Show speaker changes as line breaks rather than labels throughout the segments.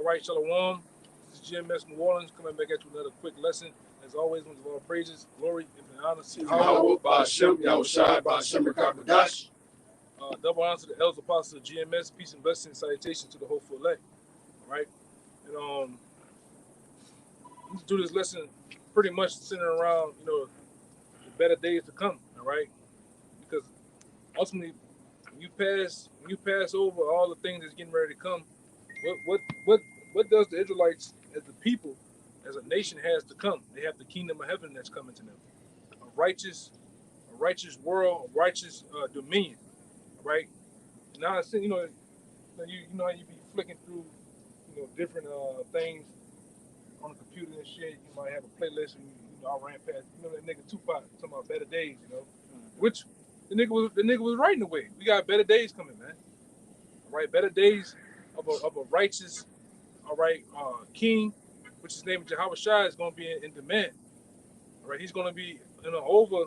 All right, Shalom. This is GMS New Orleans coming back at you another quick lesson. As always, we give all praises, glory, and honor to
Yahweh, Ba'ashem, Yahushai, Ba'ashem, Rakabadash.
double honor to the elders apostles of GMS. Peace and blessings, salutations to the hopeful elect. All right, and let's do this lesson pretty much centered around the better days to come. All right, because ultimately, when you pass over all the things that's getting ready to come, what does the Israelites as the people, as a nation, has to come? They have the kingdom of heaven that's coming to them, a righteous world, a righteous dominion. Right now, you know how you be flicking through different things on the computer and shit. You might have a playlist, and I ran past that nigga Tupac talking about better days, which the nigga was right in the way. We got better days coming, man. All right, better days of a righteous, all right, king, which his name is Jehovah Shai, is going to be in demand. All right, he's going to be over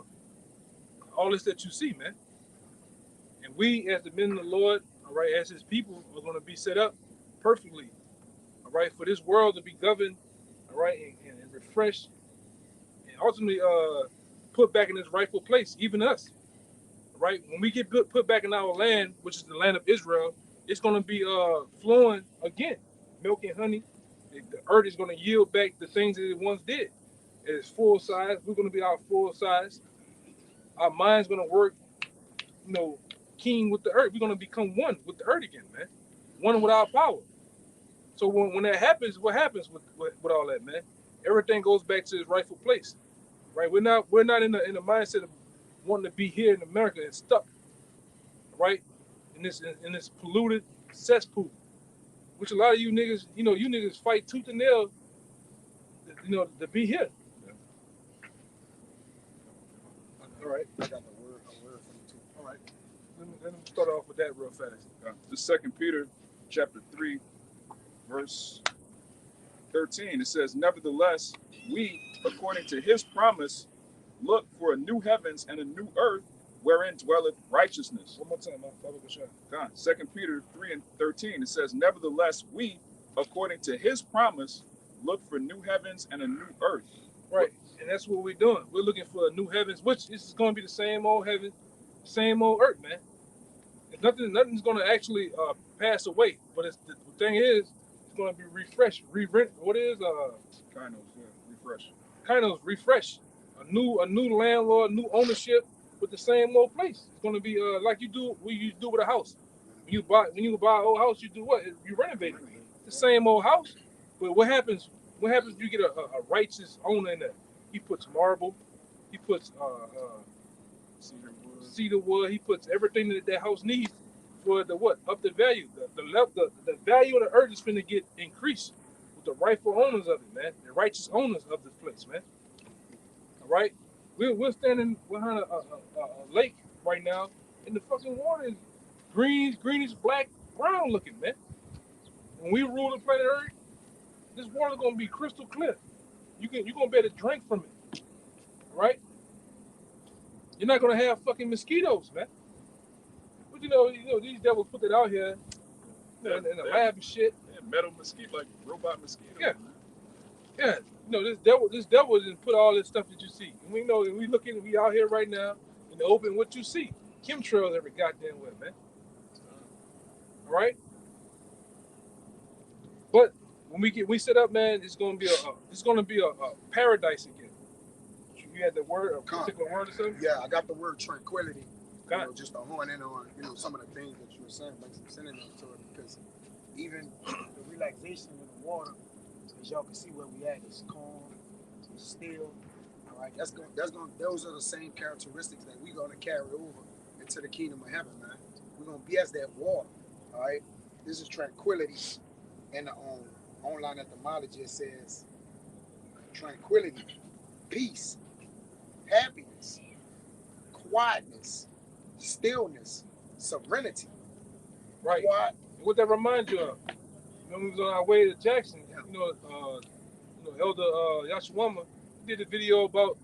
all this that you see, man. And we, as the men of the Lord, all right, as his people, are going to be set up perfectly, all right, for this world to be governed, all right, and refreshed, and ultimately put back in its rightful place, even us, all right. When we get put back in our land, which is the land of Israel, it's going to be flowing again, milk and honey. The earth is going to yield back the things that it once did. It's full size. We're going to be our full size. Our mind's going to work, king with the earth. We're going to become one with the earth again, man. One with our power. So when that happens, what happens with all that, man? Everything goes back to its rightful place, right? We're not in the mindset of wanting to be here in America and stuck, right? In this polluted cesspool, which a lot of you niggas, you niggas fight tooth and nail, to be here. All right, I got the word from you too. All right, let me start off with that real fast.
The 2 Peter chapter 3, verse 13, it says, "Nevertheless, we, according to his promise, look for a new heavens and a new earth, wherein dwelleth righteousness."
One more time,
God. 2 Peter 3 and 13, it says, "Nevertheless, we, according to his promise, look for new heavens and a new earth."
Right, and that's what we're doing. We're looking for a new heavens, which is going to be the same old heaven, same old earth, man. Nothing's going to actually pass away. But the thing is, it's going to be refreshed, what is refresh. A new landlord, new ownership with the same old place. It's going to be like you do with a house. When you buy an old house, you do what? You renovate it. It's the same old house. But what happens? What happens if you get a righteous owner in there? He puts marble, he puts cedar wood, he puts everything that house needs for the what? Up the value. The value of the earth is finna get increased with the rightful owners of it, man. The righteous owners of this place, man. All right? We're standing behind a lake right now, and the fucking water is greenish, black, brown looking, man. When we rule the planet Earth, this water is gonna be crystal clear. You're gonna be able to drink from it, right? You're not gonna have fucking mosquitoes, man. But these devils put that out here in the lab and shit.
Yeah, metal mosquito, like robot mosquito.
Yeah. This devil didn't put all this stuff that you see. And we out here right now in the open. What you see, chemtrails every goddamn way, man. All right. But when we set up, man, it's gonna be a paradise again. You had the word, a particular word or something?
Yeah, I got the word tranquility. Just to hone in on some of the things that you were saying, like some synonyms to it, because even the relaxation in the water, as y'all can see where we at, it's calm, it's still. All right, those are the same characteristics that we're gonna carry over into the kingdom of heaven, man. We're gonna be as that water. All right, this is tranquility. And the online etymology, it says tranquility, peace, happiness, quietness, stillness, serenity.
Right. What that reminds you of? When we was on our way to Jackson, Elder Yashawama did a video about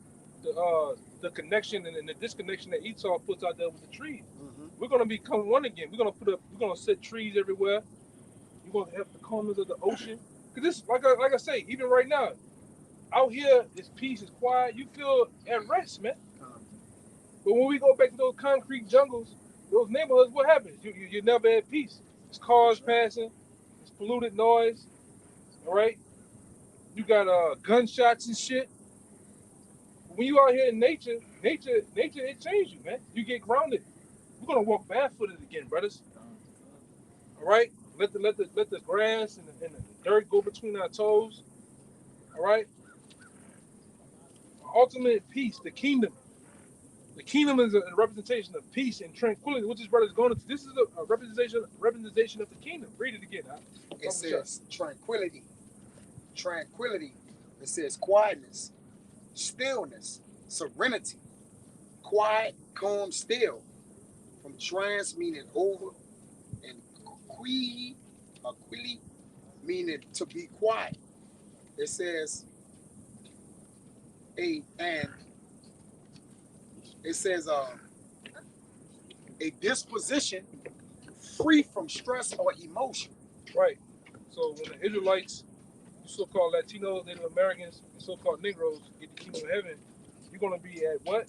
the connection and the disconnection that Esau puts out there with the trees.
Mm-hmm.
We're gonna become one again. We're gonna set trees everywhere. We're gonna have the calmness of the ocean. Cause this, like I say, even right now, out here, it's peace, it's quiet. You feel at rest, man. But when we go back to those concrete jungles, those neighborhoods, what happens? You're never at peace. It's cars passing, it's polluted noise. All right, you got gunshots and shit. When you out here in nature, it changes you, man. You get grounded. We're gonna walk barefooted again, brothers. All right, let the grass and the dirt go between our toes. All right, ultimate peace, the kingdom. The kingdom is a representation of peace and tranquility, which is brothers going into. This is a representation of the kingdom. Read it again.
It says tranquility. Tranquility. It says quietness, stillness, serenity, quiet, calm, still. From trans meaning over, and quili meaning to be quiet. It says a disposition free from stress or emotion.
Right. So when the Israelites, the so-called Latinos, Native Americans, and so-called Negroes get the kingdom of heaven, you're gonna be at what?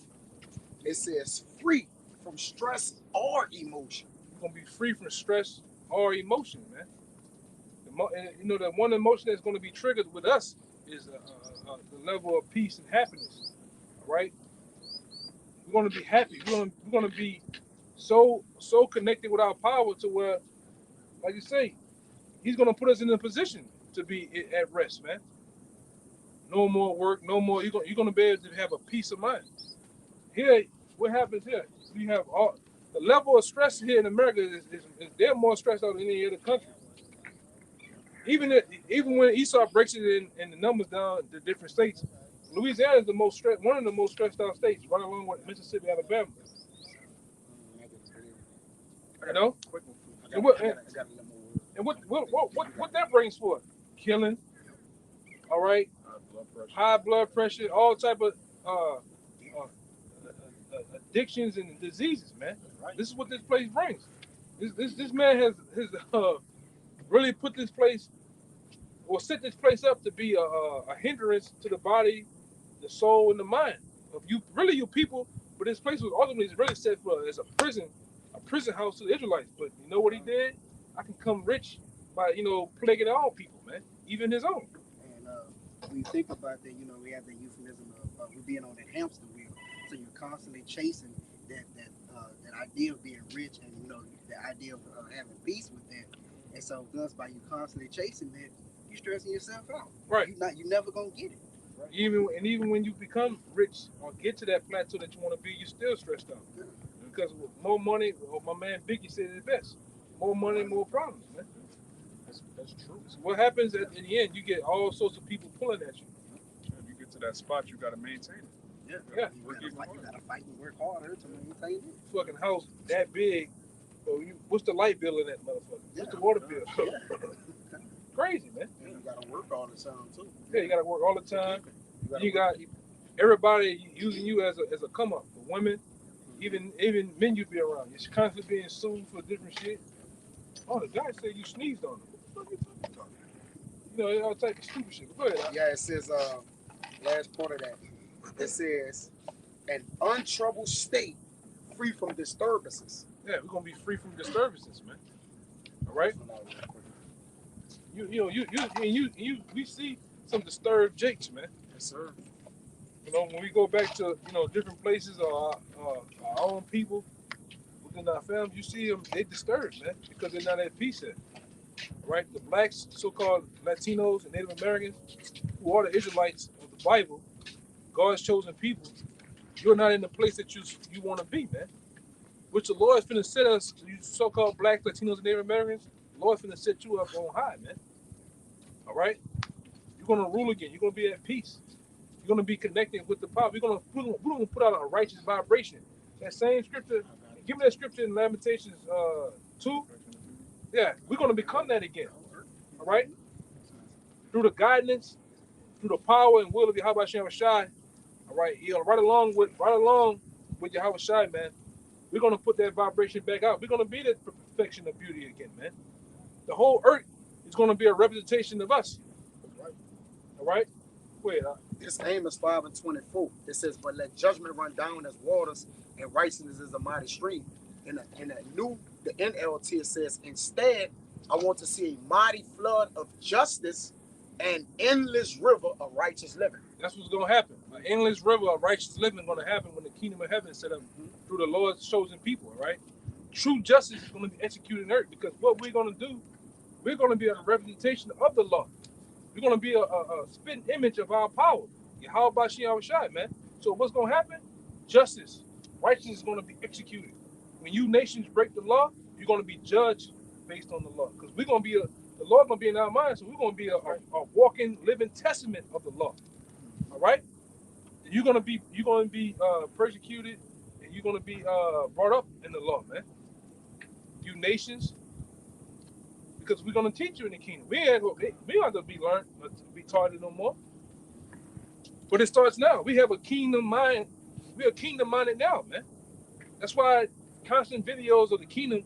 It says free from stress or emotion.
You're gonna be free from stress or emotion, man. The one emotion that's gonna be triggered with us is the level of peace and happiness. All right. We're gonna be happy. We're gonna be so connected with our power to where, like you say, he's gonna put us in a position to be at rest, man. No more work, no more. You're gonna be able to have a peace of mind. Here, what happens here? We have all the level of stress here in America is they're more stressed out than any other country. Even when Esau breaks it in the numbers down to different states, Louisiana is one of the most stressed out states, right along with Mississippi, Alabama. You know, and what that brings forth? Killing, all right, high blood pressure, all type of addictions and diseases, man. This is what this place brings. This man has really put this place or set this place up to be a hindrance to the body, the soul, and the mind of you people. But this place was ultimately really set for as a prison house to the Israelites. But you know what he did? I can come rich by plaguing all people, man, even his own.
And when you think about that, we have the euphemism of we being on that hamster wheel. So you're constantly chasing that idea of being rich, and the idea of having peace with that. And so thus by you constantly chasing that, you're stressing yourself out.
Right.
You're never gonna get it.
Right. Even when you become rich or get to that plateau that you want to be, you're still stressed out. Yeah. Because with more money, or my man Biggie said it best, more money, more problems, man. That's true. So what happens in the end, you get all sorts of people pulling at you.
If you get to that spot, you got to maintain it.
Yeah. You gotta fight and work harder to maintain it.
Fucking house that big, so what's the light bill in that motherfucker?
Yeah.
What's the water bill?
Yeah.
Crazy, man.
And you gotta work all the time too.
Yeah, you gotta work all the time. You got everybody using you as a come up. For women, even men you be around. You're constantly being sued for different shit. Oh, the guy said you sneezed on him. What the fuck you talking about? All type of stupid shit. But go ahead.
Yeah, it says last part of that. It says an untroubled state free from disturbances.
Yeah, we're gonna be free from disturbances, man. All right. We see some disturbed jakes, man.
Yes, sir.
When we go back to different places or our own people within our families, you see them, they disturbed, man, because they're not at peace yet. Right? The blacks, so-called Latinos and Native Americans, who are the Israelites of the Bible, God's chosen people, you're not in the place that you want to be, man. Which the Lord is finna set us, you so-called blacks, Latinos, and Native Americans, the Lord is finna set you up on high, man. All right? You're gonna rule again. You're gonna be at peace. You're gonna be connected with the power. We're gonna put out a righteous vibration. That same scripture, give me that scripture in Lamentations 2. Yeah, we're gonna become that again. All right? Through the guidance, through the power and will of Yahweh Shem Shai. All right, right along with Yahweh Shai, man. We're gonna put that vibration back out. We're gonna be the perfection of beauty again, man. The whole earth It's going to be a representation of us.
Right.
All right? Wait.
It's Amos 5:24. It says, "But let judgment run down as waters, and righteousness is a mighty stream." In the NLT, it says, "Instead, I want to see a mighty flood of justice and endless river of righteous living."
That's what's going to happen. An endless river of righteous living is going to happen when the kingdom of heaven is set up through the Lord's chosen people, right? True justice is going to be executed on earth, because what we're going to do, we're going to be a representation of the law. We're going to be a spitting image of our power. How about Shai, man? So what's going to happen? Justice, righteousness is going to be executed. When you nations break the law, you're going to be judged based on the law, because we're going to be the law going to be in our minds, so we're going to be a walking, living testament of the law. All right, and you're going to be persecuted, and you're going to be brought up in the law, man. You nations, because we're going to teach you in the kingdom. We don't have to be learned, to be taught it no more. But it starts now. We have a kingdom mind. We are kingdom minded now, man. That's why constant videos of the kingdom,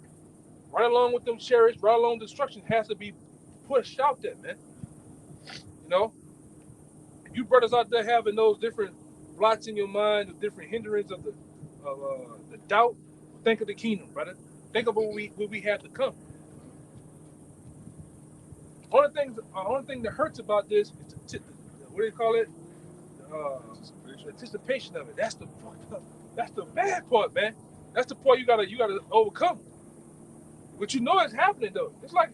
right along with them chariots, right along destruction, has to be pushed out there, man. You know, you brothers out there having those different blots in your mind, the different hindrances of the doubt. Think of the kingdom, brother. Think of what we have to come. Only thing that hurts about this is what do you call it? Anticipation of it. That's the bad part, man. That's the part you gotta overcome. But you know it's happening though. It's like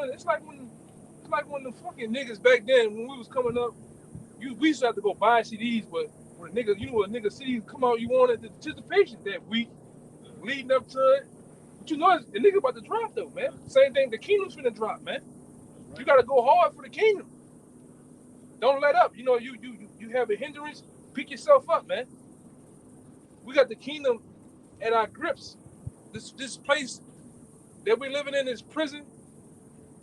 when the fucking niggas back then, when we was coming up, we used to have to go buy CDs, but when a nigga CDs come out, you wanted the anticipation that week leading up to it. But you know the nigga about to drop though, man. Same thing, the kingdom's finna drop, man. You gotta go hard for the kingdom. Don't let up. You know, you have a hindrance, pick yourself up, man. We got the kingdom at our grips. This place that we're living in, this prison,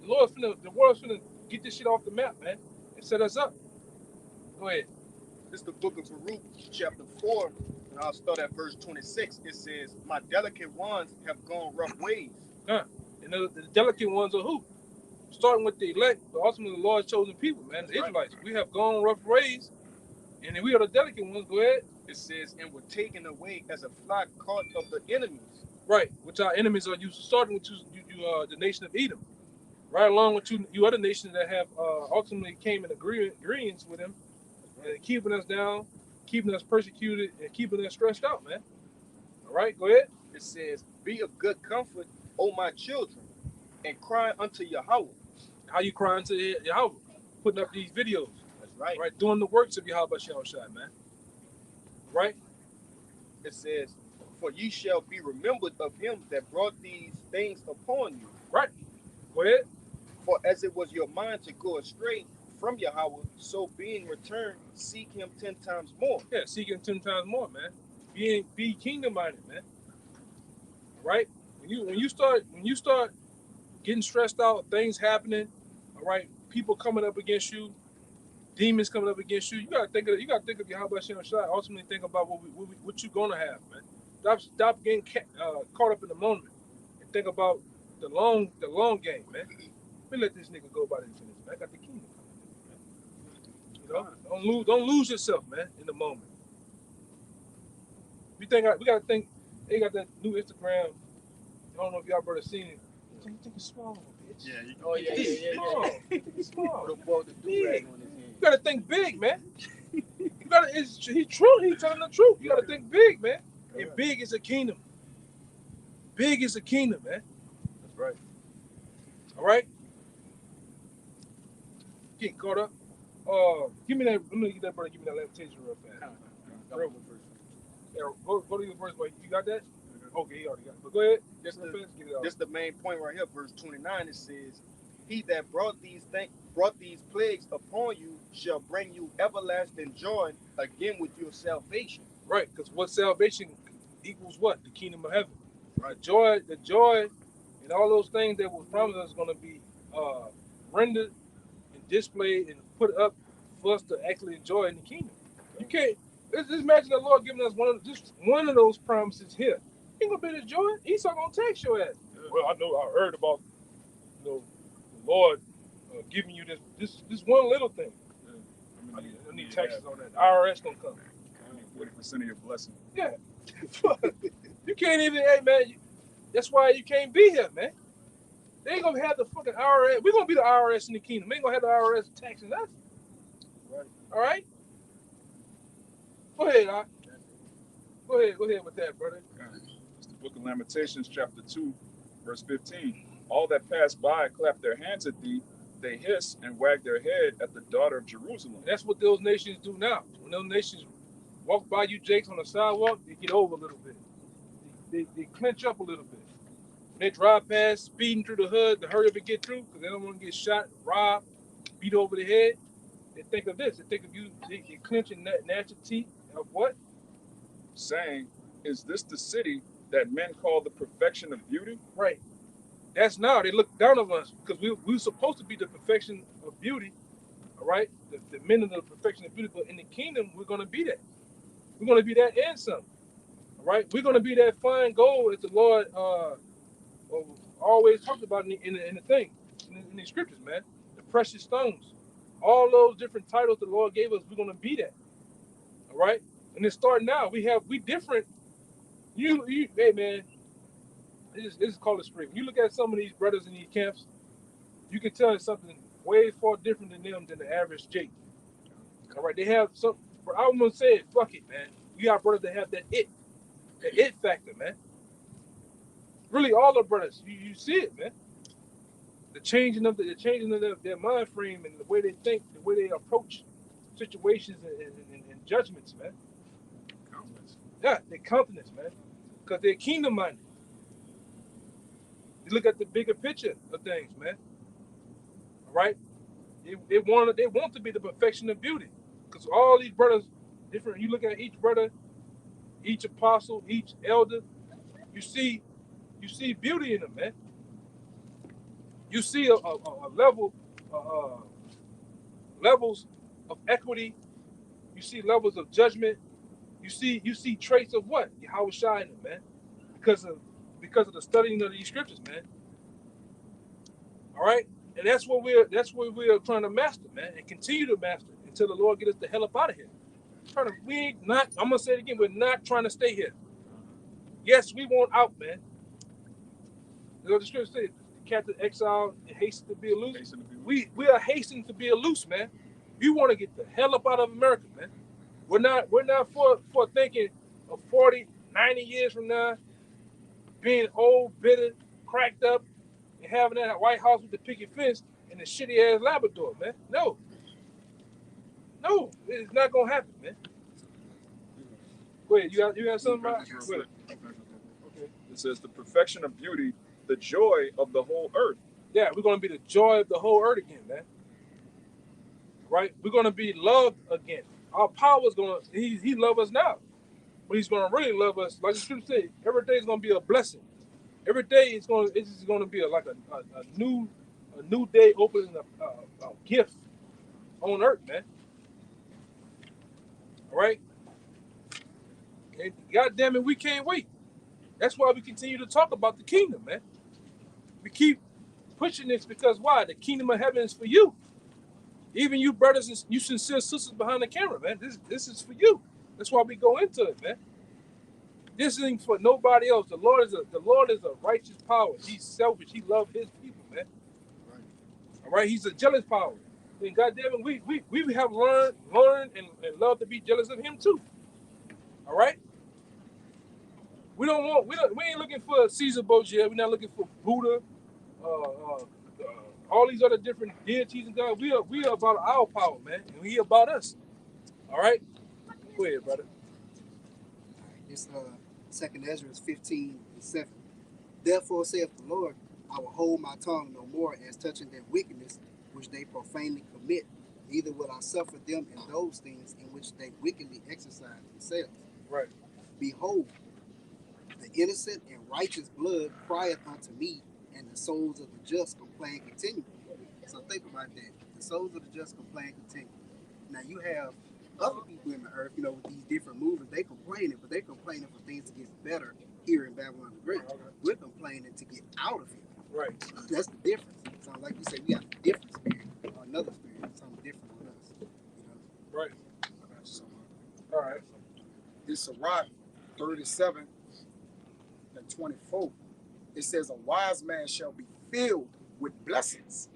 the world's finna get this shit off the map, man, and set us up. Go ahead.
This is the book of Baruch, chapter 4, and I'll start at verse 26. It says, "My delicate ones have gone rough ways."
And the delicate ones are who? Starting with the elect, but ultimately the Lord's chosen people, man. The Israelites. We have gone rough ways, and then we are the delicate ones. Go ahead.
It says, "And were taken away as a flock caught of the enemies."
Right, which our enemies are used, starting with the nation of Edom, right along with you other nations that have ultimately came in agreements with him, and keeping us down, keeping us persecuted, and keeping us stressed out, man. All right, go ahead.
It says, "Be of good comfort, O my children, and cry unto Yahweh."
How you crying to Yahweh? Putting up these videos.
That's right.
Right, doing the works of Yahweh Shai, man. Right?
It says, "For ye shall be remembered of him that brought these things upon you."
Right. Go ahead.
"For as it was your mind to go astray from Yahweh, so being returned, seek him 10 times more."
Yeah, seek him 10 times more, man. Be kingdom minded, man. Right? When you start getting stressed out, things happening, all right, people coming up against you, demons coming up against you, you gotta think of Yahweh Shai. Ultimately think about what you're gonna have, man. Stop getting caught up in the moment and think about the long game, man. Let me let this nigga go by this finish, man. I got the kingdom coming, man. You know, don't lose yourself, man, in the moment. We gotta think. They got that new Instagram. I don't know if y'all ever seen it. You think it's small, bitch.
Yeah.
It's small.
The
Big. You gotta think big, man. He's true. He's telling the truth. You gotta think big, man. And big is a kingdom. Big is a kingdom, man.
That's right.
All right. Getting caught up. Give me that. I'm gonna get that brother. Give me that levitation real fast. Yeah, go to your verse, boy. You got that? Okay, he already got it. But go ahead.
This is the main point right here. Verse 29. It says, "He that brought these plagues upon you shall bring you everlasting joy again with your salvation."
Right, because what salvation equals what? The kingdom of heaven. Right. The joy, and all those things that was promised us is going to be rendered and displayed and put up for us to actually enjoy in the kingdom. You can't. Just imagine the Lord giving us one of those promises here. Ain't gonna be this joy. Esau gonna tax your ass. Well, I heard about the Lord giving you this one little thing.
Yeah.
I need taxes on that. IRS gonna come.
40% of your blessing.
Yeah. You can't even, hey man, that's why you can't be here, man. They ain't gonna have the fucking IRS. We're gonna be the IRS in the kingdom. They ain't gonna have the IRS taxing us.
Right.
All right? Go ahead, Doc. Go ahead with that, brother.
It's the book of Lamentations, chapter 2, verse 15. All that pass by clap their hands at thee, they hiss and wag their head at the daughter of Jerusalem.
And that's what those nations do now. When those nations walk by you, Jakes, on the sidewalk, they get over a little bit. They clench up a little bit. When they drive past, speeding through the hood to hurry up and get through, because they don't want to get shot, robbed, beat over the head. They think of this. They think of you. They clench and gnash your teeth. Of what?
Saying, is this the city that men call the perfection of beauty?
Right. That's now. They look down on us because we're supposed to be the perfection of beauty. All right? The men of the perfection of beauty. But in the kingdom, we're going to be that. We're going to be that and some. All right? We're going to be that fine gold as the Lord always talked about in the thing, in the scriptures, man. The precious stones. All those different titles the Lord gave us, we're going to be that. All right? And it's starting now. We different. Hey, man. This is called a spring. You look at some of these brothers in these camps, you can tell it's something way far different than them than the average Jake. All right, they have some. I'm gonna say it. Fuck it, man. You got brothers that have that it factor, man. Really, all the brothers, you see it, man. The changing of their mind frame and the way they think, the way they approach situations and judgments, man.
Countenance.
Yeah, their countenance, man, because they're kingdom minded. You look at the bigger picture of things, man. All right? They want to be the perfection of beauty. Because all these brothers, different, you look at each brother, each apostle, each elder, you see beauty in them, man. You see a level, levels of equity. You see levels of judgment. You see traits of what? Yahweh Shai in them, man. Because of the studying of these scriptures, man. All right, and that's what we're trying to master, man, and continue to master until the Lord get us the hell up out of here. I'm gonna say it again. We're not trying to stay here. Yes, we want out, man. You know what the scripture says? The captive exile hasten to be a loose. We are hastening to be a loose, man. We want to get the hell up out of America, man. We're not for thinking of 40, 90 years from now, being old, bitter, cracked up, and having that White House with the picket fence and the shitty ass Labrador, man. No, it's not gonna happen, man. Go ahead. You got something, Rob?
Okay. It says the perfection of beauty, the joy of the whole earth.
Yeah, we're gonna be the joy of the whole earth again, man. Right? We're gonna be loved again. Our power's gonna. He love us now, but he's gonna really love us. Like the scripture says, every day is gonna be a blessing. Every day it's just gonna be like a new day opening a gift on earth, man. All right. And God damn it, we can't wait. That's why we continue to talk about the kingdom, man. We keep pushing this because why? The kingdom of heaven is for you. Even you brothers and you sincere sisters behind the camera, man. This is for you. That's why we go into it, man. This ain't for nobody else. The Lord is a righteous power. He's selfish. He loves his people, man.
Right.
All right. He's a jealous power. And goddamn it, we have learned and love to be jealous of him too. All right. We ain't looking for Caesar Borgia. We're not looking for Buddha. All these other different deities and God. We are about our power, man, and he about us. All right. Go ahead, brother.
It's 2nd Ezra 15:7. Therefore saith the Lord, I will hold my tongue no more as touching their wickedness which they profanely commit, neither will I suffer them in those things in which they wickedly exercise themselves.
Right.
Behold, the innocent and righteous blood crieth unto me, and the souls of the just complain continually. So think about that. The souls of the just complain continually. Now you have other people in the earth, with these different movements, they complaining, but they're complaining for things to get better here in Babylon the Great.
Okay.
We're complaining to get out of here.
Right.
That's the difference. So like you said, we got a different spirit, or another spirit, something different with us. You know?
Right.
So,
All right.
this Sirach 37 and 24. It says, a wise man shall be filled with blessings.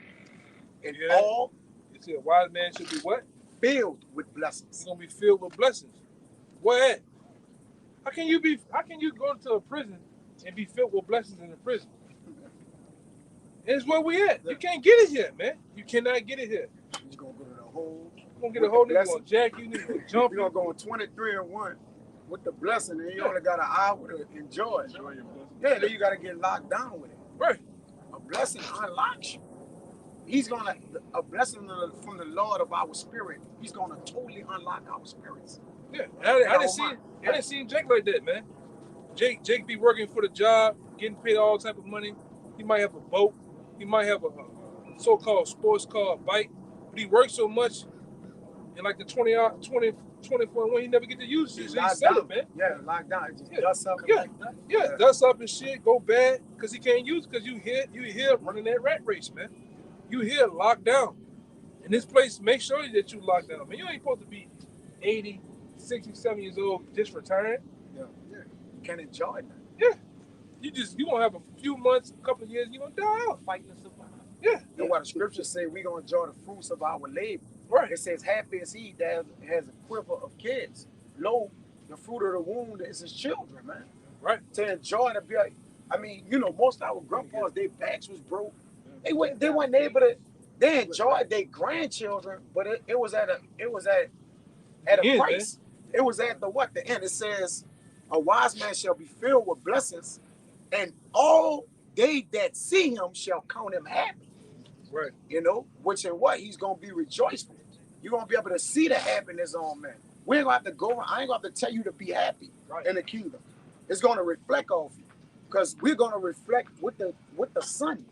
And
Yeah.
all
It said, a wise man should be what?
filled with
He's
blessings.
gonna be filled with blessings. Where at? How can you go to a prison and be filled with blessings in the prison? It's where we at. You can't get it here, man. You cannot get it here.
You're going to go to the whole.
You're gonna get a whole nigga gonna jack you, nigga gonna jump
You're
you.
going to go 23 and 1 with the blessing, and you
Yeah.
only got an hour to enjoy it.
Enjoy your blessing.
Yeah, then you got to get locked down with it.
Right.
A blessing unlocks you. He's going to, a blessing from the Lord of our spirit, he's going to totally unlock our spirits.
Yeah. I didn't see Jake like that, man. Jake be working for the job, getting paid all type of money. He might have a boat. He might have a so-called sports car, a bike. But he works so much in like the 24 when he never get to use it. So he sell it, man.
Yeah, locked down. It just
Yeah.
dust up.
Yeah.
Like that.
Yeah, dust up and shit, go bad, because he can't use it, because you here running that rat race, man. You here locked down. In this place, make sure that you locked down, man. You ain't supposed to be 80, 60, 70 years old just retiring.
Yeah. You can't enjoy it now.
You gonna have a few months, a couple of years, you gonna die out fighting to survive. Yeah.
And what the scriptures say, we're going to enjoy the fruits of our labor.
Right.
It says, happy is he that has a quiver of kids. Lo, the fruit of the womb is his children, man.
Right.
To enjoy the be. I mean, you know, most of our grandpas, their backs was broke. They weren't able to. They enjoyed their grandchildren, but it was at a
Yeah,
price. It was at the end. It says, a wise man shall be filled with blessings, and all they that see him shall count him happy.
Right.
You know, which in what he's gonna be rejoiceful. You're gonna be able to see the happiness on man. We ain't gonna have to go. I ain't gonna have to tell you to be happy in the kingdom. It's gonna reflect off you, because we're gonna reflect with the sun,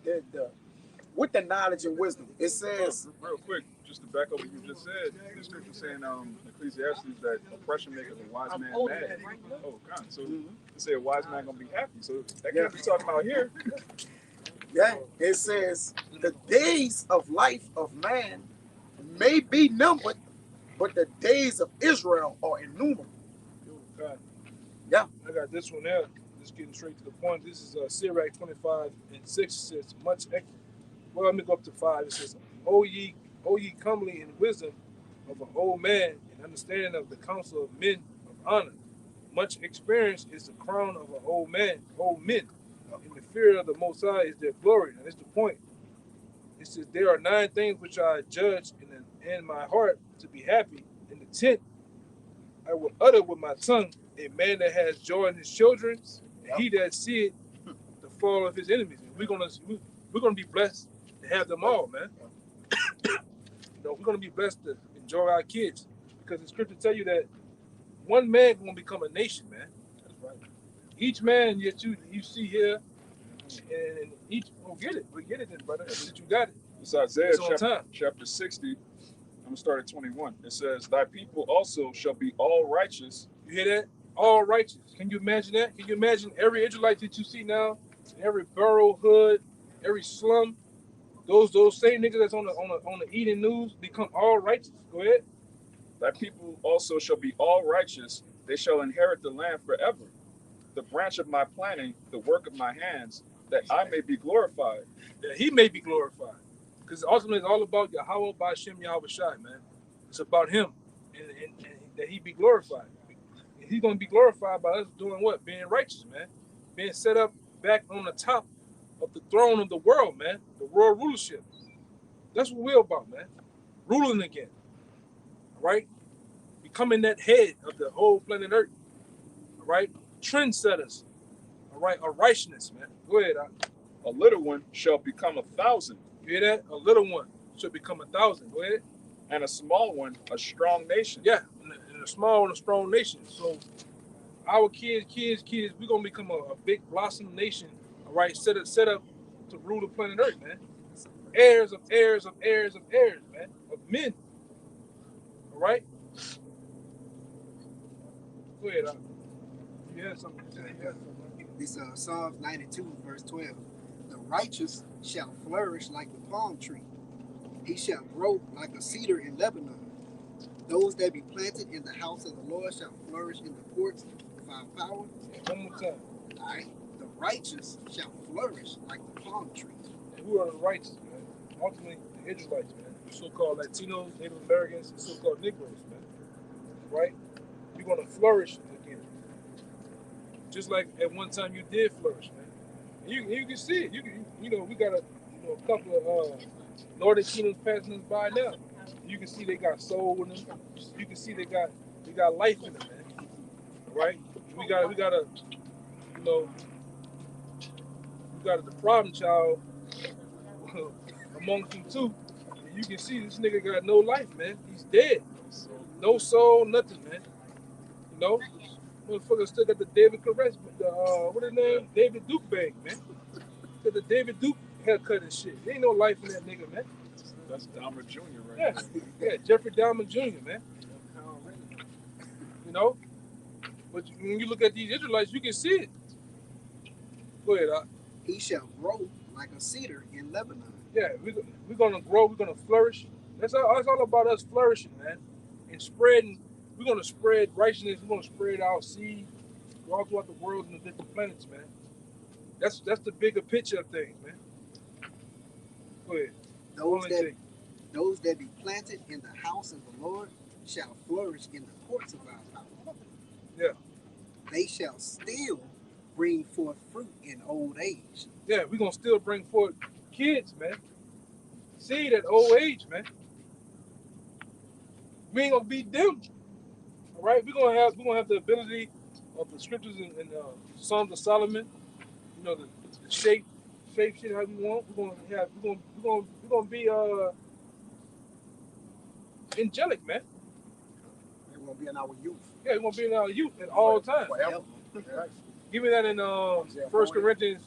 with the knowledge and wisdom. It says,
Real quick, just to back up what you just said, the scripture saying Ecclesiastes that oppression maketh a wise man mad. Oh God! So to say a wise man gonna be happy. So that can't be talking about here.
yeah, it says the days of life of man may be numbered, but the days of Israel are innumerable.
God.
Yeah.
I got this one there. Just getting straight to the point. This is Sirach 25 and 6. It says, well, let me go up to 5. It says, O ye comely in wisdom of an old man, and understanding of the counsel of men of honor. Much experience is the crown of an old men. In the fear of the Most High is their glory. And that's the point. It says, there are 9 things which I judge in my heart to be happy. In the 10th, I will utter with my tongue, a man that has joy in his children, and he that seeth the fall of his enemies. And we're gonna be blessed to have them all, man. We're gonna be blessed to enjoy our kids, because the scripture tell you that one man gonna become a nation, man. That's right. Each man that you see here, and each we get it, then, brother. That you got it.
It's Isaiah
It's on time.
chapter 60. I'm gonna start at 21. It says, "Thy people also shall be all righteous."
You hear that? All righteous. Can you imagine that? Can you imagine every Israelite that you see now, every borough, hood, every slum, those same niggas that's on the Eden News become all righteous? Go ahead.
Thy people also shall be all righteous. They shall inherit the land forever. The branch of my planting, the work of my hands, that I may be glorified.
That he may be glorified. Because ultimately it's all about Yahweh Ba'Shem Yahweh Shai, man. It's about him and that he be glorified. He's going to be glorified by us doing what? Being righteous, man. Being set up back on the top of the throne of the world, man. The world rulership. That's what we're about, man. Ruling again. All right? Becoming that head of the whole planet Earth. All right? Trendsetters. All right? A righteousness, man. Go ahead.
A little one shall become 1,000.
You hear that? A little one should become 1,000. Go ahead.
And a small one, a strong nation.
Yeah, in a small and a strong nation. So our kids, we're gonna become a big blossom nation, all right, set up to rule the planet Earth, man. Heirs of heirs of heirs of heirs, man, of men. All right? Go ahead, you had something to say.
This Psalms 92, verse 12. The righteous shall flourish like the palm tree. He shall grow like a cedar in Lebanon. Those that be planted in the house of the Lord shall flourish in the courts of our power.
One more time.
All right. The righteous shall flourish like the palm tree.
And who are the righteous, man? Ultimately, the Israelites, man. The so-called Latinos, Native Americans, the so-called Negroes, man. Right? You're going to flourish again. Just like at one time you did flourish, man. And you can see it. You know, we got a couple of Northern Kingdoms passing us by now. You can see they got soul in them. You can see they got life in them, man. Right? We got a, you know, we got the problem child amongst them too. And you can see this nigga got no life, man. He's dead. No soul, nothing, man. You know? Motherfucker still got the David Caress, what his name? David Duke bang, man. Got the David Duke haircut and shit. There ain't no life in that nigga, man.
That's Dahmer Jr. right
Yeah,
there.
yeah, Jeffrey Dahmer Jr., man. You know? But when you look at these Israelites, you can see it. Go ahead,
He shall grow like a cedar in Lebanon.
Yeah, we're gonna grow, we're gonna flourish. That's all about us flourishing, man. And spreading, we're gonna spread righteousness, we're gonna spread our seed all throughout the world and the different planets, man. That's the bigger picture of things, man. Go ahead.
Those that be planted in the house of the Lord shall flourish in the courts of our power.
Yeah.
They shall still bring forth fruit in old age.
Yeah, we're gonna still bring forth kids, man. Seed at old age, man. We ain't gonna beat them. All right, we're gonna have the ability of the scriptures in Psalms of Solomon. You know, the shape shit how we want. We're gonna be angelic, man.
We're gonna be in our youth.
Yeah, we're gonna be in our youth at all times.
Forever.
Yep.
Give me that in 1 Corinthians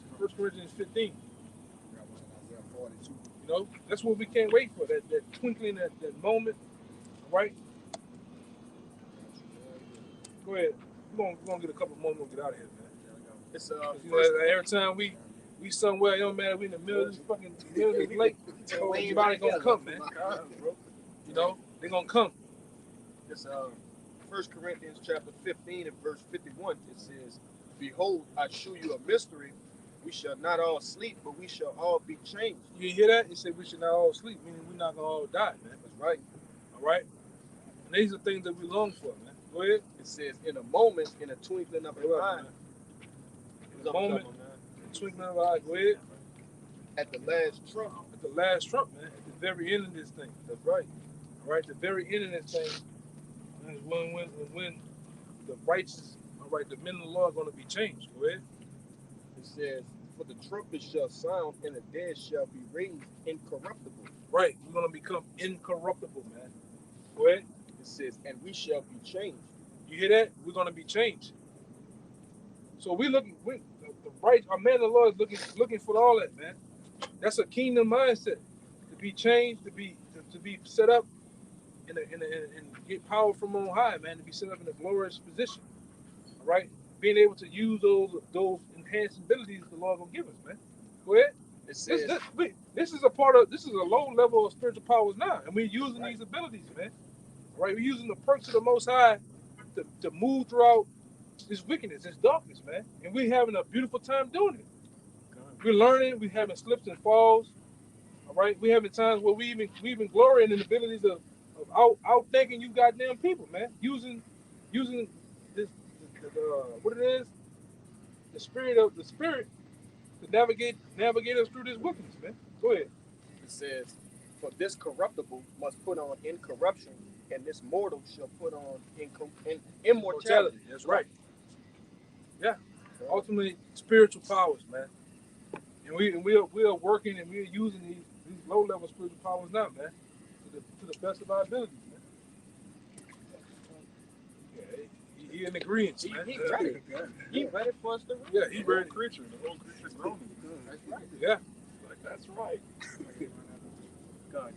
15.
Isaiah 42.
You know, that's what we can't wait for. That twinkling, that moment. All right. Go ahead. We're gonna get a couple more. We'll get out of here, man.
It's
You know, every time we somewhere, it don't matter. We in the middle of this lake. Everybody gonna come, man. You know, they gonna come.
It's 1 Corinthians chapter 15 and verse 51. It says, "Behold, I show you a mystery. We shall not all sleep, but we shall all be changed."
You hear that? It said we should not all sleep, meaning we're not gonna all die, man.
That's right.
All right. And these are things that we long for, man. Go ahead.
It says, "In a moment, in a twinkling of an
Go
eye."
ahead, man. In a moment, twinkling of an eye. Go ahead.
At the last trump.
At the last trump, man. At the very end of this thing. That's right. All right. The very end of this thing is when the righteous, all right, the men of the law are going to be changed. Go ahead.
It says, "For the trumpet shall sound, and the dead shall be raised incorruptible."
Right. We're going to become incorruptible, man. Go ahead.
It says, "And we shall be changed."
You hear that? We're going to be changed. So the right, our man of the Lord is looking for all that, man. That's a kingdom mindset. To be changed, to be set up and get power from on high, man. To be set up in a glorious position. All right? Being able to use those enhanced abilities the Lord gonna give us, man. Go ahead.
It says,
This is a low level of spiritual powers now, and we're using these abilities, man. All right, we're using the perks of the Most High to move throughout this wickedness, this darkness, man, and we're having a beautiful time doing it. We're learning, we're having slips and falls. All right, we're having times where we even glorying in the abilities of outthinking you goddamn people, man. Using this what it is, the spirit to navigate us through this wickedness, man. Go ahead.
It says, "For this corruptible must put on incorruption, and this mortal shall put on immortality."
That's right. Yeah. Ultimately, spiritual powers, man. And we are working and we're using these low level spiritual powers now, man, to the best of our abilities, man. Yeah, he in agreement, man.
He ready. He ready for us to read.
Yeah, he ready.
The whole creature's groaning.
Yeah.
Like, that's right.
God.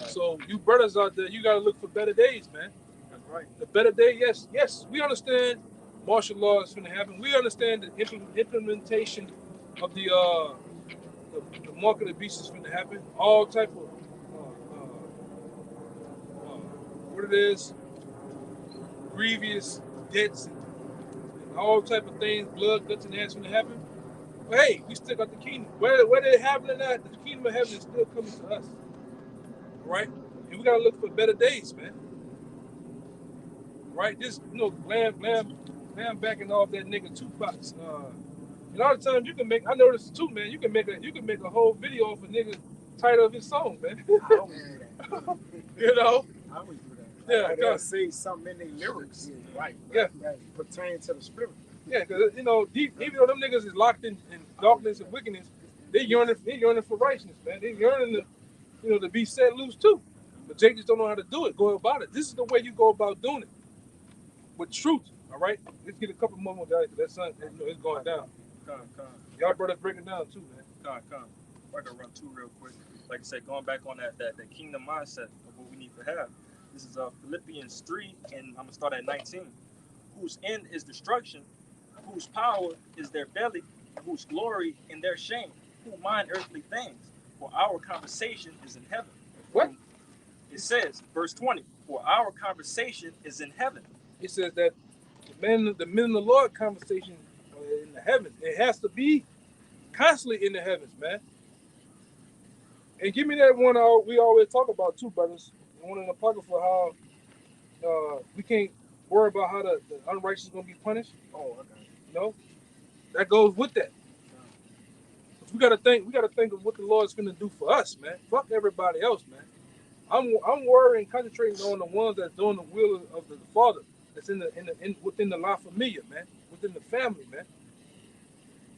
So you brothers out there, you gotta look for better days, man.
That's right.
The better day, yes, we understand martial law is gonna happen. We understand the implementation of the mark of the beast is going to happen. All type of what it is, grievous debts and all type of things, blood, guts, and hands going to happen. But hey, we still got the kingdom. Whether it happening or not, the kingdom of heaven is still coming to us. All right, and we got to look for better days, man. Right, this Glam backing off that nigga Tupac's. A lot of times you can make. I noticed too, man. You can make a whole video off a nigga title of his song, man.
I always do that.
You know.
I always do that.
Yeah,
Like they'll say something in their lyrics, right?
Yeah.
That pertain to the spirit.
Yeah, because you know, even though them niggas is locked in darkness and wickedness, they yearning for righteousness, man. They yearning to be set loose too. But they just don't know how to do it. Go about it. This is the way you go about doing it. With truth, all right? Let's get a couple more guys, because that sun, it's going down.
Con.
Y'all brothers breaking down too, man.
Con. I can run two real quick. Like I said, going back on that kingdom mindset of what we need to have. This is Philippians 3, and I'm gonna start at 19. Whose end is destruction, whose power is their belly, whose glory in their shame, who mind earthly things, for our conversation is in heaven.
What?
It says, verse 20, for our conversation is in heaven.
It says that the men of the Lord conversation in the heavens. It has to be constantly in the heavens, man. And give me that one we always talk about too, brothers. One in the pocket for how we can't worry about how the unrighteous is gonna be punished.
Oh, okay.
You know, that goes with that. We gotta think of what the Lord's gonna do for us, man. Fuck everybody else, man. I'm worrying, concentrating on the ones that's doing the will of the Father. That's within the La Familia, man. Within the family, man.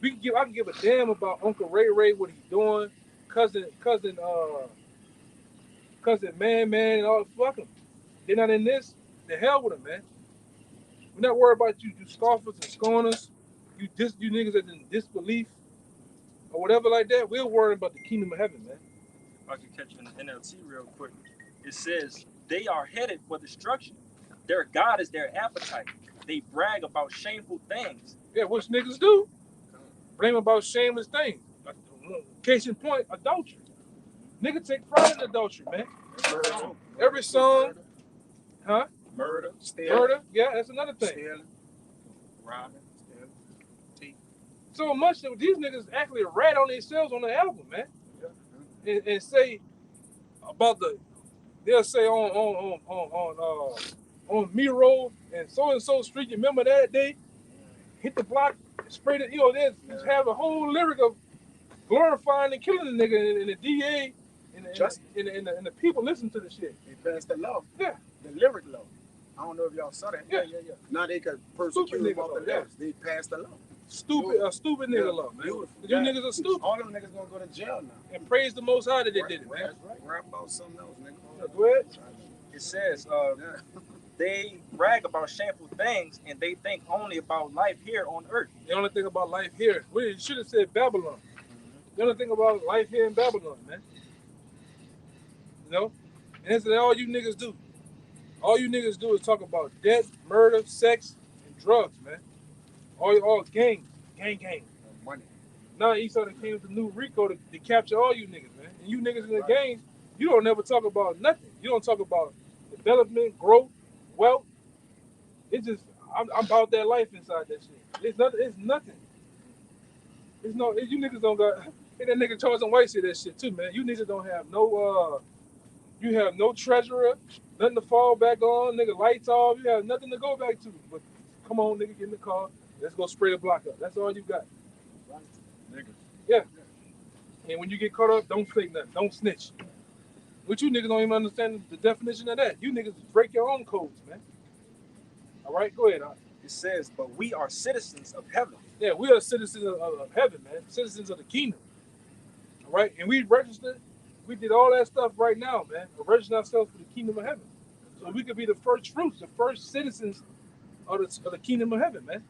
I can give a damn about Uncle Ray, what he's doing, cousin, man, and all. Fuck them. They're not in this. The hell with them, man. We're not worried about you scoffers and scorners, you niggas that's in disbelief or whatever like that. We're worried about the kingdom of heaven, man.
I can catch you in the NLT real quick. It says they are headed for destruction. Their God is their appetite. They brag about shameful things.
Yeah, which niggas do. Blame about shameless things. Case in point, adultery. Nigga take pride in adultery, man. Every song, huh?
Murder.
Murder, yeah, that's another thing.
Stealing.
Robbing.
So much that these niggas actually rat on themselves on the album, man. And say about they'll say on Miro and so street, you remember that day? Hit the block, spray it, they just have a whole lyric of glorifying and killing the nigga, and the DA and the people listen to the shit.
They passed the law.
Yeah.
The lyric law. I don't know if y'all saw that.
Yeah.
Now they could persecute
Stupid
them
nigga
off the
law, yeah.
lyrics. They passed the law.
A stupid nigga law, man.
Beautiful.
You niggas are stupid.
All them niggas gonna go to jail now.
And praise the Most High that they did it, man.
That's right. Rap about something else, nigga.
Yeah, go ahead.
It says they brag about shameful things and they think only about life here on earth.
They only think about life here. We should have said Babylon. They only think about life here in Babylon, man. You know? And that's what all you niggas do. All you niggas do is talk about death, murder, sex, and drugs, man. All gang.
Money.
Now Esau came with the new RICO to capture all you niggas, man. And you niggas in the gangs, you don't never talk about nothing. You don't talk about development, growth, wealth. It's just I'm about that life inside that shit. It's nothing. It's no. You niggas don't got. And that nigga Charles and White said that shit too, man. You niggas don't have no. You have no treasurer, nothing to fall back on. Nigga, lights off. You have nothing to go back to. But come on, nigga, get in the car. Let's go spray the block up. That's all you got.
Nigga.
Yeah. And when you get caught up, don't say nothing. Don't snitch. But you niggas don't even understand the definition of that. You niggas break your own codes, man. All right, go ahead.
It says, but we are citizens of heaven.
Yeah, we are citizens of heaven, man. Citizens of the kingdom. All right, and we registered. We did all that stuff right now, man. We're registering ourselves for the kingdom of heaven. So we could be the first fruits, the first citizens of the kingdom of heaven, man.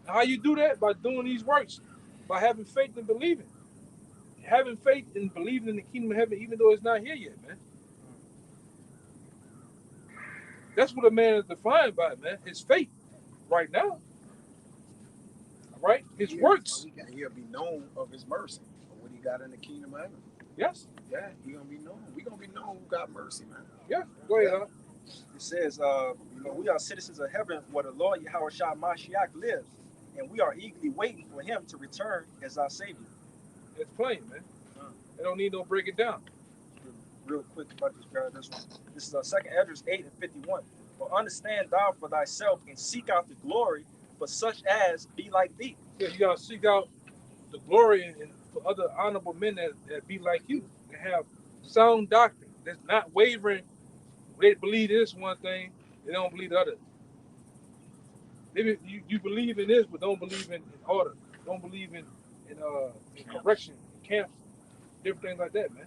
And how you do that? By doing these works. By having faith and believing. Having faith and believing in the kingdom of heaven, even though it's not here yet, man. That's what a man is defined by, man. His faith right now. All right, his works.
He'll be known of his mercy, of what he got in the kingdom of heaven.
Yes.
Yeah, he gonna be known. We gonna be known who got mercy, man.
Yeah. Go ahead, huh?
It says, we are citizens of heaven where the Lord Yahweh Shah Mashiach lives, and we are eagerly waiting for him to return as our Savior.
It's plain, man. They don't need no break it down.
Real quick about this guy. This is 2nd Esdras 8:51. But understand thou for thyself and seek out the glory for such as be like thee.
Yeah, you gotta seek out the glory and for other honorable men that be like you and have sound doctrine that's not wavering. They believe this one thing, they don't believe the other. Maybe you believe in this, but don't believe in order. Don't believe in correction, in camps, different things like that, man.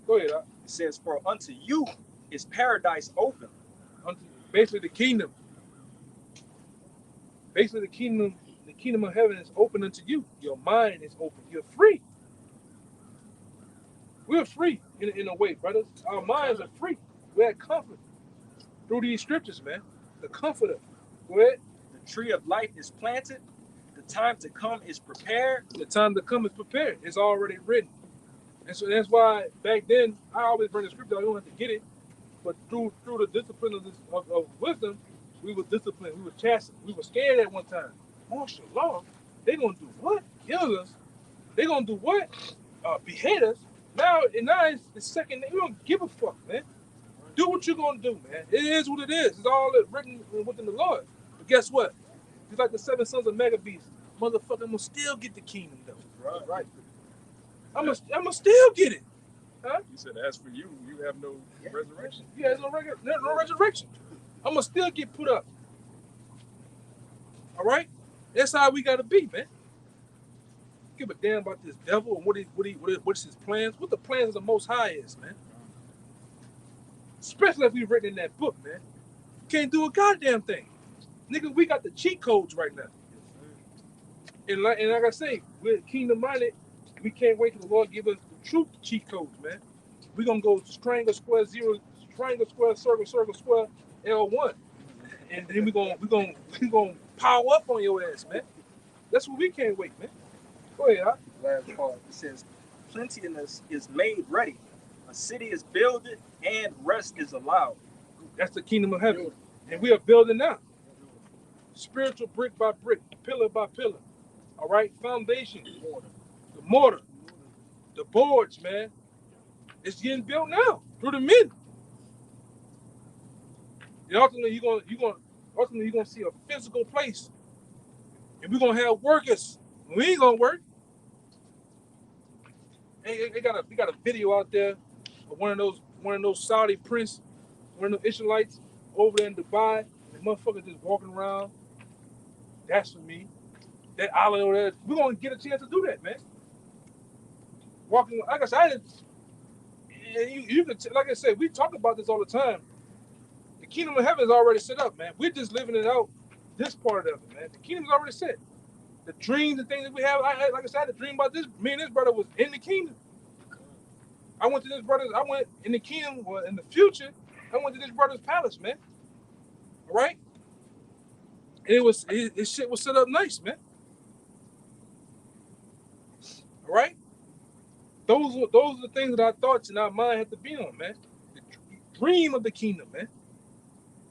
Go ahead, huh?
It says, for unto you is paradise open.
Basically the kingdom. Basically the kingdom of heaven is open unto you. Your mind is open. You're free. We're free in a way, brothers. Our minds are free. We're at comfort through these scriptures, man. The comforter. Go ahead.
The tree of life is planted. The time to come is prepared.
The time to come is prepared. It's already written. And so that's why back then, I always bring the scripture. I don't have to get it. But through the discipline of wisdom, we were disciplined. We were chastened. We were scared at one time. Martial law, they going to do what? Kill us. They going to do what? Behead us. Now it's the second. We don't give a fuck, man. Do what you're going to do, man. It is what it is. It's all written within the Lord. But guess what? It's like the 7 sons of Megabeast. Motherfucker, I'm going to still get the kingdom, though. Right. I'm gonna still get it. Huh?
You said, as for you, you have no resurrection.
Yeah, there's no resurrection. I'm gonna still get put up. All right? That's how we gotta be, man. Give a damn about this devil and what's his plans. What the plans of the Most High is, man. Especially if we've written in that book, man. Can't do a goddamn thing. Nigga, we got the cheat codes right now. And like I say, we're kingdom minded. We can't wait till the Lord give us the true cheat codes, man. We're gonna go triangle, square, zero, triangle, square, circle, circle, square, L1. And then we're gonna power up on your ass, man. That's what we can't wait, man. Go ahead, huh?
Last part. It says, plenteousness is made ready. A city is builded and rest is allowed.
That's the kingdom of heaven. And we are building now. Spiritual brick by brick, pillar by pillar. All right? Foundation. The mortar. The boards, man. It's getting built now through the men. And ultimately, you're gonna see a physical place. And we're gonna have workers. We ain't gonna work. Hey, we got a video out there of one of those Saudi prince, one of those Israelites over there in Dubai. The motherfucker just walking around. That's for me. That island over there. We're gonna get a chance to do that, man. Walking, like I said, you can like I said, we talk about this all the time. The kingdom of heaven is already set up, man. We're just living it out. This part of it, man. The kingdom's already set. The dreams and things that we have, like I said, I had a dream about this. Me and this brother was in the kingdom. I went in the kingdom, well, in the future, I went to this brother's palace, man. All right? And his shit was set up nice, man. All right? Those are the things that our thoughts and our mind have to be on, man. The dream of the kingdom, man.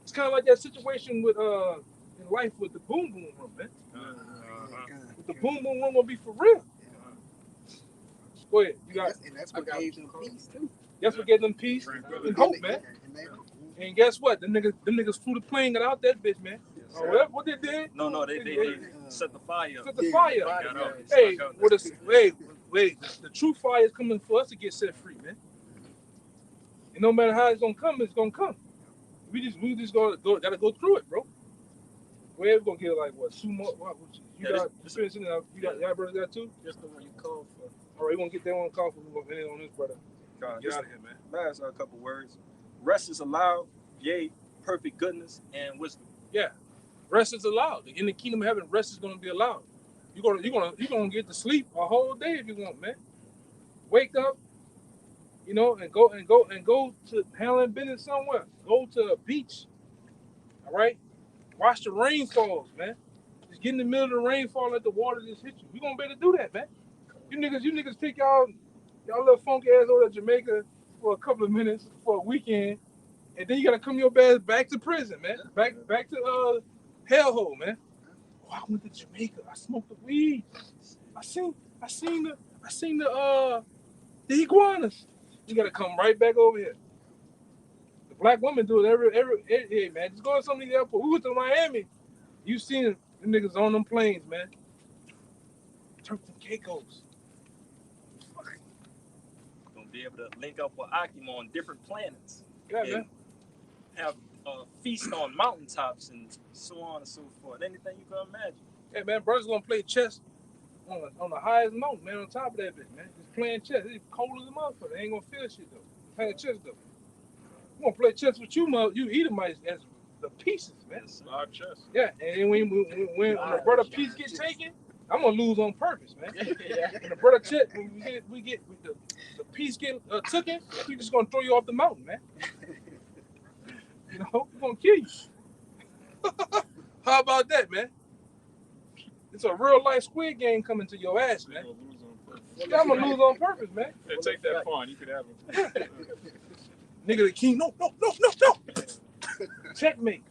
It's kind of like that situation with in life with the boom boom room, man. The boom boom room will be for real. Go ahead.
And that's what gave them peace too.
That's what gave them peace and hope, man. And guess what? Them niggas flew the plane and out that bitch, man.
Yes,
what they did?
No, they set the fire.
Set the fire. Hey, the true fire is coming for us to get set free, man. And no matter how it's gonna come, it's gonna come. We just gotta go through it, bro. We're gonna get like what? Sumo? You got brothers got too?
Just the one you called for.
All right, we gonna get that one call for on this brother.
God,
Get out of here, man.
Last couple words. Rest is allowed, yea, perfect goodness and wisdom.
Yeah, rest is allowed. In the kingdom of heaven, rest is gonna be allowed. You're gonna get to sleep a whole day if you want, man. Wake up, and go to handling business somewhere. Go to a beach. All right, watch the rainfalls, man. Just get in the middle of the rainfall, let the water just hit you. We gonna be able to do that, man. You niggas take y'all little funky ass over to Jamaica for a couple of minutes for a weekend, and then you gotta come your ass back to prison, man. Back to hellhole, man. Oh, I went to Jamaica. I smoked the weed. I seen the iguanas. You gotta come right back over here. The black women do it every hey, man. Just go to some of these airports. We went to Miami. You seen them niggas on them planes, man. Turks and Caicos.
Gonna be able to link up with Akim on different planets.
Yeah,
and
man.
have a feast on mountaintops and so on and so forth. Anything you can imagine.
Hey, man, brothers gonna play chess on the highest mountain, man, on top of that bitch, man. Just playing chess. It's cold as a motherfucker. They ain't gonna feel shit, though. Playing chess, though. We gonna play chess with you Edomites as the pieces, man.
Live chess.
Yeah, and then when the brother piece get taken, I'm gonna lose on purpose, man. When the brother check, when we get the piece get taken, we just gonna throw you off the mountain, man. You know, we're gonna kill you. How about that, man? It's a real life Squid Game coming to your ass, man. Yeah, I'm gonna lose on purpose, man.
Yeah, take that pawn. You could have him.
Nigga, the king, no. Checkmate.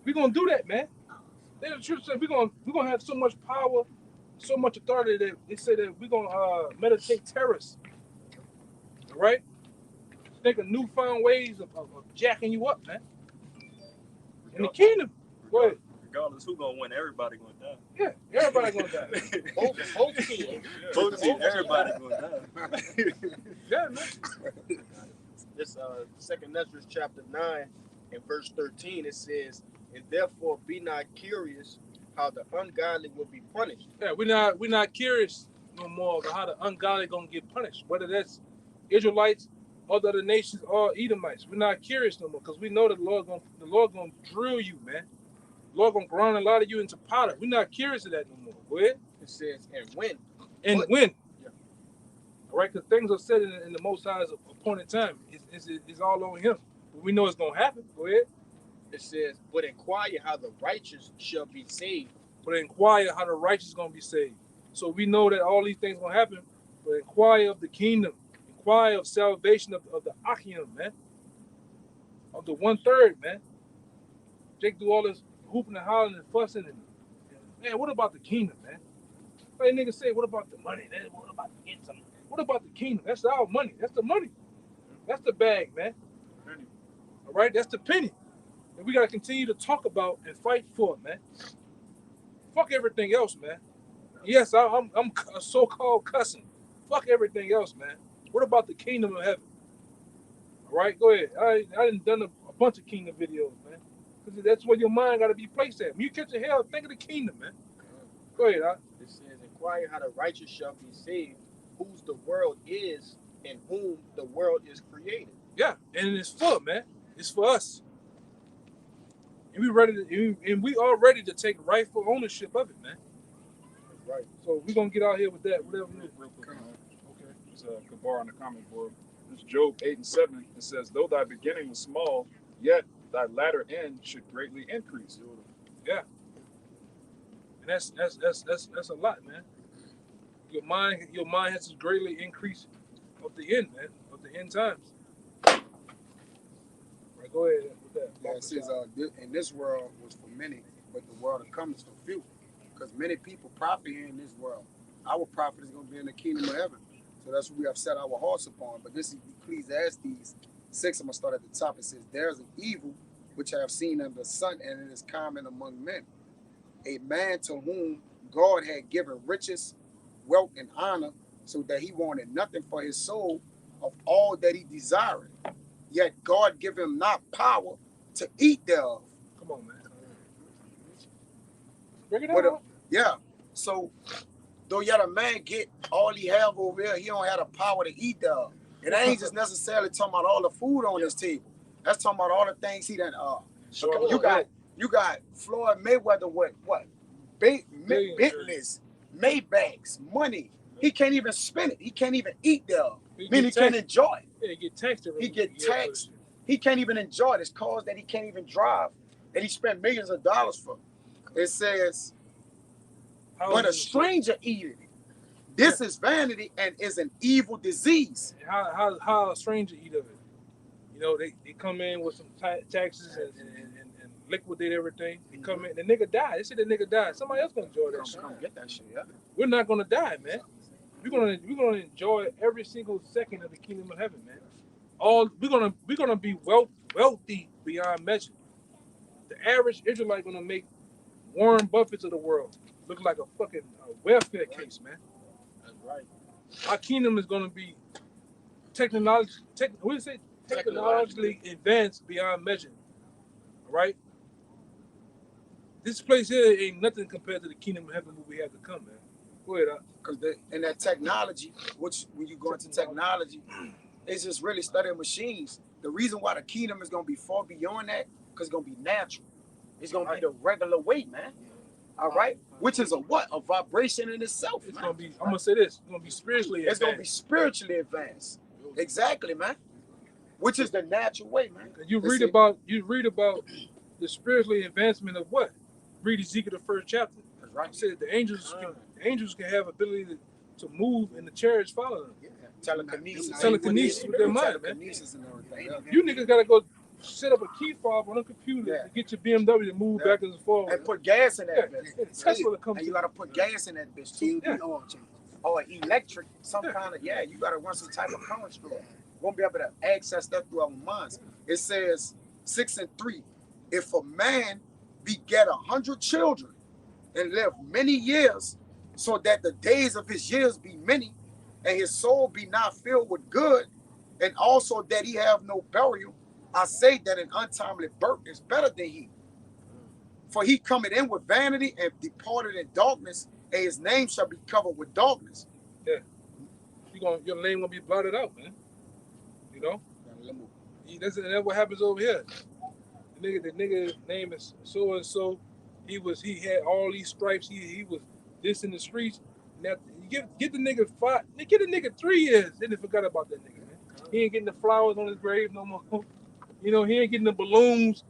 We gonna do that, man. The truth said we gonna have so much power, so much authority that they say that we gonna meditate terrorists. All right? Think of newfound ways of jacking you up, man. In the kingdom. Go ahead.
Regardless who gonna win, everybody gonna die.
Yeah, everybody gonna die.
Both teams.
Both teams, everybody gonna die.
Yeah, man.
This Second Ezra chapter 9 and verse 13, it says, "And therefore be not curious how the ungodly will be punished."
Yeah, we're not curious no more about how the ungodly gonna get punished, whether that's Israelites, other nations, or Edomites. We're not curious no more because we know that the Lord gonna drill you, man. The Lord gonna grind a lot of you into powder. We're not curious of that no more. Go ahead.
It says, "And when."
And
But-
when.
Yeah.
All right, because things are said in the Most High's appointed time. It's all on Him. But we know it's gonna happen. Go ahead.
It says, "But inquire how the righteous shall be saved."
But inquire how the righteous gonna be saved. So we know that all these things gonna happen. But inquire of the kingdom. Inquire of salvation of the Akim, man. Of the 1/3, man. Jake do all this hooping and hollering and fussing and man, what about the kingdom, man? Hey, niggas say, what about the money? What about to get some? What about the kingdom? That's our money. That's the money. That's the bag, man.
Penny.
All right, that's the penny. And we gotta continue to talk about and fight for it, man. Fuck everything else, man. Yes, I'm a so-called cussing. Fuck everything else, man. What about the kingdom of heaven? All right, go ahead. I done a bunch of kingdom videos, man. Because that's where your mind got to be placed at. When you catch a hell, think of the kingdom, man. Go ahead, huh?
It says, "Inquire how the righteous shall be saved, whose the world is, and whom the world is created."
Yeah, and it's for, man. It's for us. And we are ready to take rightful ownership of it, man.
That's right.
So we're gonna get out here with that, whatever it is.
Real quick, man.
Okay.
It's Kabar on the comment board. It's Job 8:7. It says, "Though thy beginning was small, yet thy latter end should greatly increase."
Yeah. And that's a lot, man. Your mind has to greatly increase of the end, man, of the end times. Right, go ahead with that.
Yeah, it says, in this world was for many, but the world to come is for few. Because many people profit here in this world. Our profit is going to be in the kingdom of heaven. So that's what we have set our hearts upon. But this is Ecclesiastes 6. I'm going to start at the top. It says, "There is an evil which I have seen under the sun, and it is common among men. A man to whom God had given riches, wealth, and honor, so that he wanted nothing for his soul of all that he desired. Yet God give him not power to eat thereof."
Come on, man. Bring it
What
out.
Yeah. So though yet a man get all he have over here, he don't have the power to eat thereof. It ain't just necessarily talking about all the food on his table. That's talking about all the things he done. You got Floyd Mayweather with what? Bentleys, Maybachs, money. He can't even spend it. He can't even eat thereof. He can't enjoy it.
Yeah, he get taxed.
He get taxed. He can't even enjoy this cars that he can't even drive, that he spent millions of dollars for. It says,
How
but a
is it-
stranger eateth it. This is vanity and is an evil disease.
how a stranger eat of it? You know, they come in with some taxes and liquidate everything. They come in, the nigga died. They said the nigga died. Somebody else gonna enjoy that shit.
Come get that shit, yeah.
We're not gonna die, man. We're gonna enjoy every single second of the kingdom of heaven, man. We're gonna be wealthy beyond measure. The average Israelite gonna make Warren Buffett of the world look like a fucking welfare case, man.
That's right.
Our kingdom is gonna be technologically advanced beyond measure. All right. This place here ain't nothing compared to the kingdom of heaven we have to come, man. Go ahead,
Because in that technology, which when you go into technology, it's just really studying machines. The reason why the kingdom is gonna be far beyond that, because it's gonna be natural. It's gonna be the regular way, man. All right, which is a what? A vibration in itself.
It's
Man.
gonna be. I'm gonna say this. It's gonna be spiritually.
It's gonna be
advanced.
spiritually advanced. Exactly, man. Which is the natural way, man.
You
Let's
read
see.
about the spiritually advancement of what? Read Ezekiel the 1st chapter.
That's right.
It said the angels can have ability to move and the chariots follow them.
Yeah. Telekinesis.
Telekinesis with their mind, man.
Telekinesis and everything. Yeah.
You niggas gotta go set up a key fob on a computer
Yeah.
to get your BMW to move back and forth.
And put gas in that
Yeah.
bitch.
Tesla comes
And you
to-
gotta put gas in that bitch too.
Yeah.
Or electric, some kind of, you gotta run some type of current through it. Won't be able to access that through our minds. It says 6:3. If a man beget 100 children and live many years, so that the days of his years be many, and his soul be not filled with good, and also that he have no burial, I say that an untimely birth is better than he. For he cometh in with vanity and departed in darkness, and his name shall be covered with darkness.
Your name gonna be blotted out, man. You know? That's what happens over here. The nigga name is so and so. He had all these stripes. He was this in the streets. Now get the nigga 5. Get the nigga 3 years. Then they forgot about that nigga, man. He ain't getting the flowers on his grave no more. You know, he ain't getting the balloons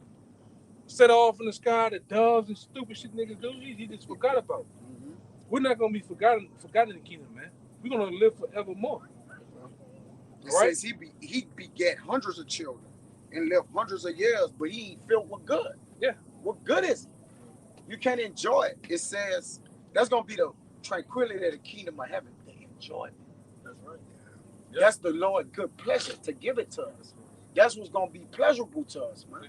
set off in the sky, the doves and stupid shit niggas do. He just forgot about. We're not gonna be forgotten in the kingdom, man. We're gonna live forevermore.
It says he beget hundreds of children and lived hundreds of years, but he ain't filled with good.
Yeah.
What good is it? You can't enjoy it. It says that's gonna be the tranquility of the kingdom of heaven. They enjoy it.
That's right.
Yeah.
That's the Lord good pleasure to give it to us. That's what's gonna be pleasurable to us, man.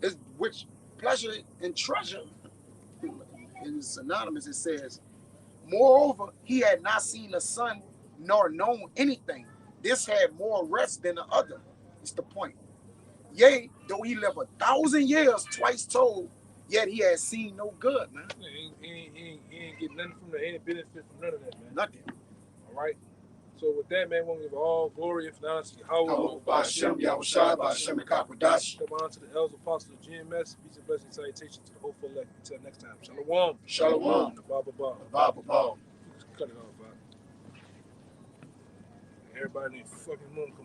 It's which pleasure and treasure is synonymous. It says, moreover, he had not seen the sun nor known anything. This had more rest than the other. It's the point. Yea, though he lived 1,000 years, twice told, yet he had seen no good, man.
He ain't getting nothing from that. Ain't benefit from none of that, man.
Nothing.
All right. So with that, man, we're gonna give all glory and honor to Yahweh.
Bashem, Yahushua, Bashem, Kakwadash.
Come on to the elders, apostles of GMS. Peace and blessings, salutations to the hopeful elect. Until next time, shalom.
Shalom.
Baba Baba.
Baba, Baba.
Cut it off, bro. Everybody in the fucking room, come